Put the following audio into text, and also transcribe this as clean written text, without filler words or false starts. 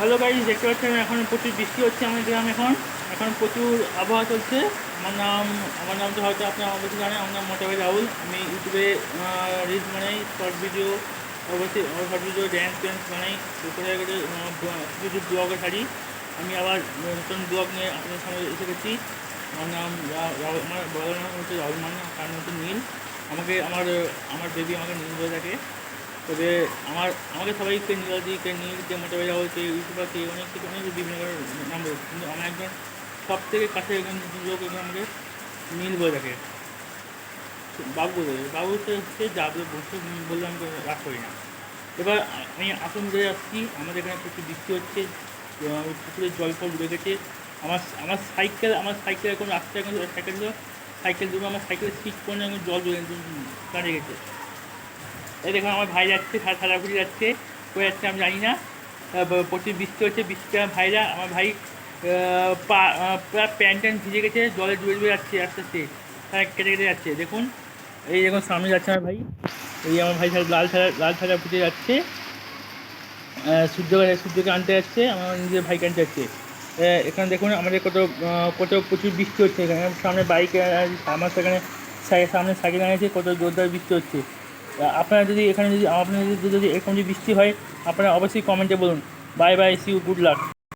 Hello guys, দেখতে পাচ্ছেন এখন প্রচুর বৃষ্টি হচ্ছে আমাদের গ্রামে। এখন প্রচুর আবহাওয়া চলছে। আমার নাম তো হয়তো আপনি আমার কাছে জানেন। আমার নাম মোটামুটি রাহুল। আমি ইউটিউবে রিলস বানাই, শর্ট ভিডিও, অবশ্যই শর্ট ভিডিও, ড্যান্স বানাই। দুপুরে কিছু ব্লগে ছাড়ি। আমি আবার নতুন ব্লগ নিয়ে আপনাদের সামনে এসে গেছি। আমার নাম রাহুল, আমার বলার নাম হচ্ছে রাহুল, মানে তার মতো নীল। আমার আমার বেবি আমাকে নীল বলে থাকে। তবে আমাকে সবাই কে নীলাদি, কে নীল, কে মোটামুটি রাহুল, কে ইউটিউবার, কে অনেক কিছু বিভিন্ন নাম বলছে, কিন্তু আমার একজন সব থেকে কাছে একজন লোক একজন আমাকে নীল বলে থাকে, বাবু বলে। বাবু হচ্ছে যা বসে বললে আমি রাগ করি না। এবার আমি আসন ধরে আসছি। আমাদের এখানে প্রচুর বৃষ্টি হচ্ছে, পুকুরের জল ফল ডুবে গেছে। আমার সাইকেল এখন রাস্তায় এখন সাইকেল ডুবে, আমার সাইকেলের সিট পর্যন্ত এখন জল দাঁড়িয়ে গেছে। এই দেখুন আমার ভাই যাচ্ছে, সারাপুরি যাচ্ছে, কোথায় যাচ্ছে আমি জানি না। প্রচুর বৃষ্টি হচ্ছে, বৃষ্টিতে আমার ভাই পুরো প্যান্ট ট্যান্ট ভিজে গেছে, জলে ডুবে যাচ্ছে আস্তে আস্তে, কেটে কেটে যাচ্ছে। দেখুন, দেখুন সামনে যাচ্ছে আমার ভাই। আমার ভাই লাল ছাড়া পুজো যাচ্ছে, সূর্যকে আনতে যাচ্ছে, আমার নিজের ভাইকে আনতে যাচ্ছে। এখানে দেখুন আমাদের কত প্রচুর বৃষ্টি হচ্ছে। এখানে সামনে বাইক, আমার সেখানে সামনে সাইকেল আনেছে, কত জোরদার বৃষ্টি হচ্ছে। আপনারা যদি এখানে যদি আপনাদের যদি এরকম যদি বৃষ্টি হয়, আপনারা অবশ্যই কমেন্টে বলুন। Bye bye, see you, good lakh.